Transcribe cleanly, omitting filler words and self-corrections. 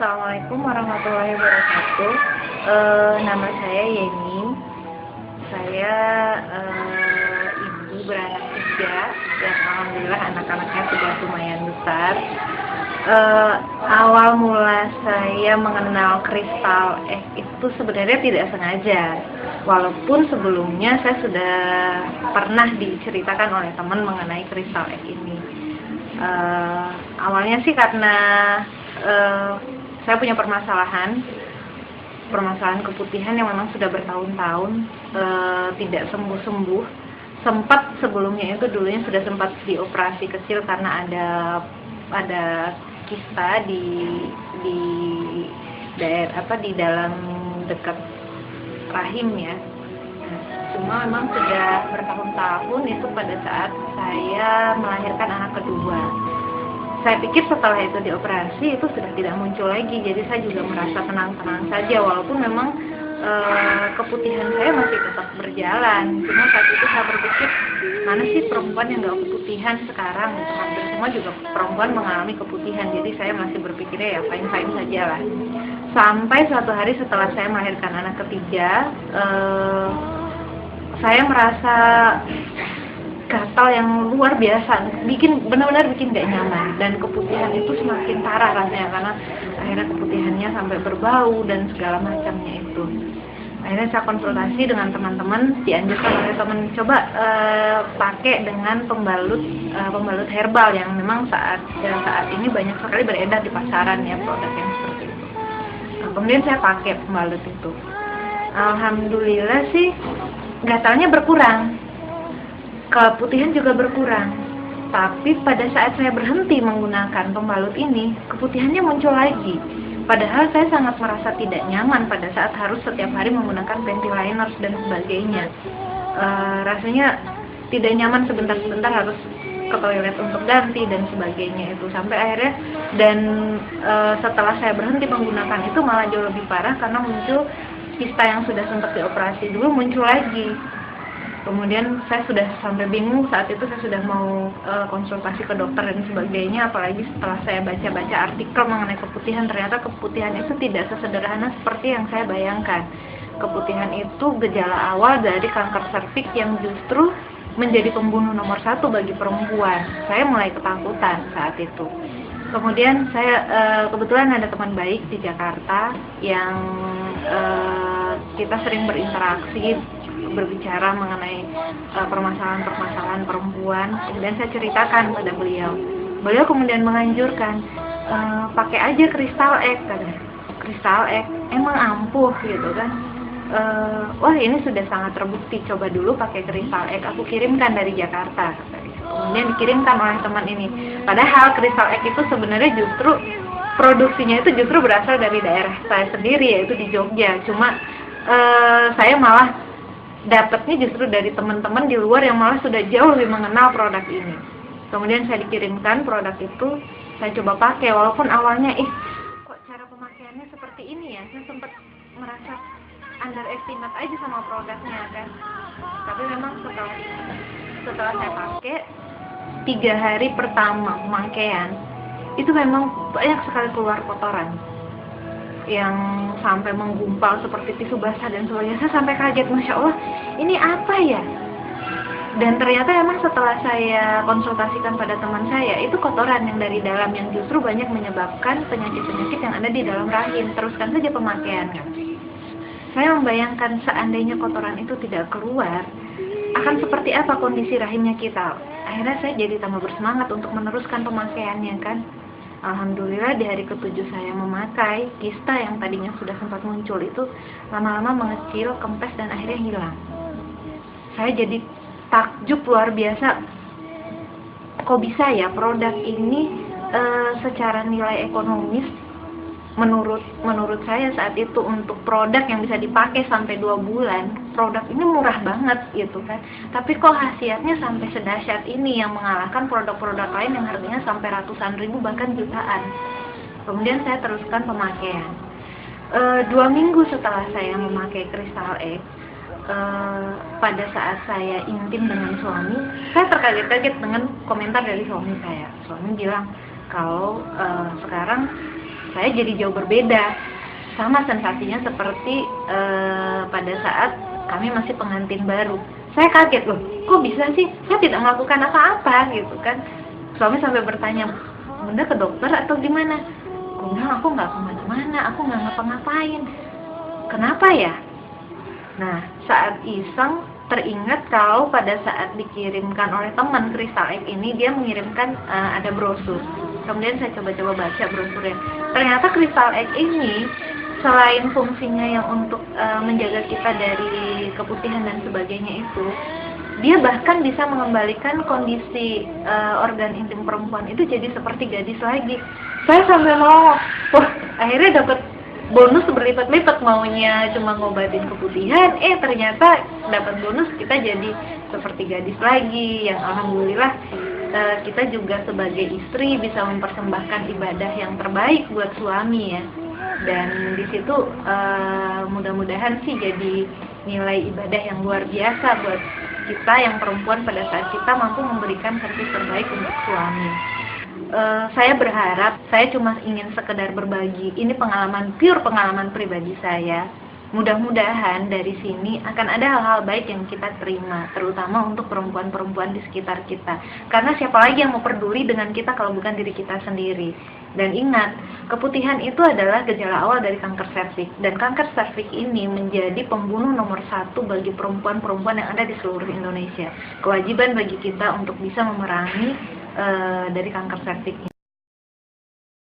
Assalamualaikum warahmatullahi wabarakatuh. Nama saya Yeni. Saya ibu beranak 3 dan alhamdulillah anak-anaknya sudah lumayan besar. Awal mula saya mengenal Crystal Egg itu sebenarnya tidak sengaja. Walaupun sebelumnya saya sudah pernah diceritakan oleh teman mengenai Crystal Egg ini. Awalnya sih karena saya punya permasalahan keputihan yang memang sudah bertahun-tahun tidak sembuh-sembuh. Sempat sebelumnya itu dulunya sudah sempat dioperasi kecil karena ada kista di dalam dekat rahim ya. Cuma memang sudah bertahun-tahun itu pada saat saya melahirkan anak kedua. Saya pikir setelah itu dioperasi itu sudah tidak muncul lagi, jadi saya juga merasa tenang-tenang saja walaupun memang keputihan saya masih tetap berjalan. Cuma saat itu saya berpikir, mana sih perempuan yang gak keputihan sekarang? Hampir semua juga perempuan mengalami keputihan, jadi saya masih berpikirnya ya fine-fine saja lah. Sampai suatu hari setelah saya melahirkan anak ketiga, saya merasa gatal yang luar biasa, benar-benar bikin gak nyaman, dan keputihan itu semakin parah rasanya karena akhirnya keputihannya sampai berbau dan segala macamnya itu. Akhirnya saya konsultasi dengan teman-teman, dianjurkan oleh teman coba pakai dengan pembalut herbal yang memang saat ini banyak sekali beredar di pasaran ya, produk yang seperti itu. Nah, kemudian saya pakai pembalut itu. Alhamdulillah sih gatalnya berkurang. Keputihan juga berkurang, tapi pada saat saya berhenti menggunakan pembalut ini, keputihannya muncul lagi. Padahal saya sangat merasa tidak nyaman pada saat harus setiap hari menggunakan panty liners dan sebagainya. Rasanya tidak nyaman, sebentar-sebentar harus ke toilet untuk ganti dan sebagainya itu. Sampai akhirnya setelah saya berhenti menggunakan itu malah jauh lebih parah karena muncul kista yang sudah sempat dioperasi dulu muncul lagi. Kemudian saya sudah sampai bingung, saat itu saya sudah mau konsultasi ke dokter dan sebagainya, apalagi setelah saya baca-baca artikel mengenai keputihan, ternyata keputihan itu tidak sesederhana seperti yang saya bayangkan. Keputihan itu gejala awal dari kanker serviks yang justru menjadi pembunuh nomor 1 bagi perempuan. Saya mulai ketakutan saat itu. Kemudian saya kebetulan ada teman baik di Jakarta yang kita sering berinteraksi, berbicara mengenai permasalahan-permasalahan perempuan. Kemudian saya ceritakan pada beliau. Beliau kemudian menganjurkan pakai aja Crystal Egg, katanya. Crystal Egg emang ampuh gitu kan. Wah ini sudah sangat terbukti, coba dulu pakai Crystal Egg, aku kirimkan dari Jakarta, katanya. Kemudian dikirimkan oleh teman ini. Padahal Crystal Egg itu sebenarnya justru produksinya itu justru berasal dari daerah saya sendiri, yaitu di Jogja. Cuma saya malah dapatnya justru dari teman-teman di luar yang malah sudah jauh lebih mengenal produk ini. Kemudian saya dikirimkan produk itu, saya coba pakai walaupun awalnya kok cara pemakaiannya seperti ini ya, saya sempat merasa underestimate aja sama produknya kan. Tapi memang setelah saya pakai 3 hari pertama pemakaian itu memang banyak sekali keluar kotoran yang sampai menggumpal seperti tisu basah dan sebagainya. Saya sampai kaget, Masya Allah, ini apa ya? Dan ternyata memang setelah saya konsultasikan pada teman saya, itu kotoran yang dari dalam yang justru banyak menyebabkan penyakit-penyakit yang ada di dalam rahim. Teruskan saja pemakaiannya. Saya membayangkan seandainya kotoran itu tidak keluar, akan seperti apa kondisi rahimnya kita. Akhirnya saya jadi tambah bersemangat untuk meneruskan pemakaiannya kan. Alhamdulillah di hari ke-7 saya memakai, kista yang tadinya sudah sempat muncul itu lama-lama mengecil, kempes dan akhirnya hilang. Saya jadi takjub luar biasa. Kok bisa ya produk ini secara nilai ekonomis menurut saya saat itu untuk produk yang bisa dipakai sampai 2 bulan, produk ini murah banget gitu kan. Tapi kok khasiatnya sampai sedahsyat ini yang mengalahkan produk-produk lain yang harganya sampai ratusan ribu bahkan jutaan. Kemudian saya teruskan pemakaian. 2 minggu setelah saya memakai Crystal Egg, pada saat saya intim dengan suami, saya terkaget-kaget dengan komentar dari suami saya. Suami bilang kalau sekarang saya jadi jauh berbeda. Sama sensasinya seperti pada saat kami masih pengantin baru. Saya kaget loh, kok bisa sih? Saya tidak melakukan apa-apa gitu kan. Suami sampai bertanya, Bunda ke dokter atau gimana? Aku bilang, aku nggak kemana-mana, aku nggak ngapa-ngapain. Kenapa ya? Nah, saat iseng teringat kalau pada saat dikirimkan oleh teman Crystal Egg ini, dia mengirimkan ada brosur. Kemudian saya coba-coba baca brosurnya. Ternyata Crystal Egg ini selain fungsinya yang untuk menjaga kita dari keputihan dan sebagainya itu, dia bahkan bisa mengembalikan kondisi organ intim perempuan itu jadi seperti gadis lagi. Saya sampai mau, wah akhirnya dapat bonus berlipat-lipat, maunya cuma ngobatin keputihan, ternyata dapat bonus kita jadi seperti gadis lagi, yang alhamdulillah kita juga sebagai istri bisa mempersembahkan ibadah yang terbaik buat suami ya. Dan di situ mudah-mudahan sih jadi nilai ibadah yang luar biasa buat kita yang perempuan pada saat kita mampu memberikan servis terbaik untuk suami. Saya berharap, saya cuma ingin sekedar berbagi, ini pure pengalaman pribadi saya. Mudah-mudahan dari sini akan ada hal-hal baik yang kita terima, terutama untuk perempuan-perempuan di sekitar kita. Karena siapa lagi yang mau peduli dengan kita kalau bukan diri kita sendiri. Dan ingat, keputihan itu adalah gejala awal dari kanker serviks. Dan kanker serviks ini menjadi pembunuh nomor 1 bagi perempuan-perempuan yang ada di seluruh Indonesia. Kewajiban bagi kita untuk bisa memerangi dari kanker serviks ini.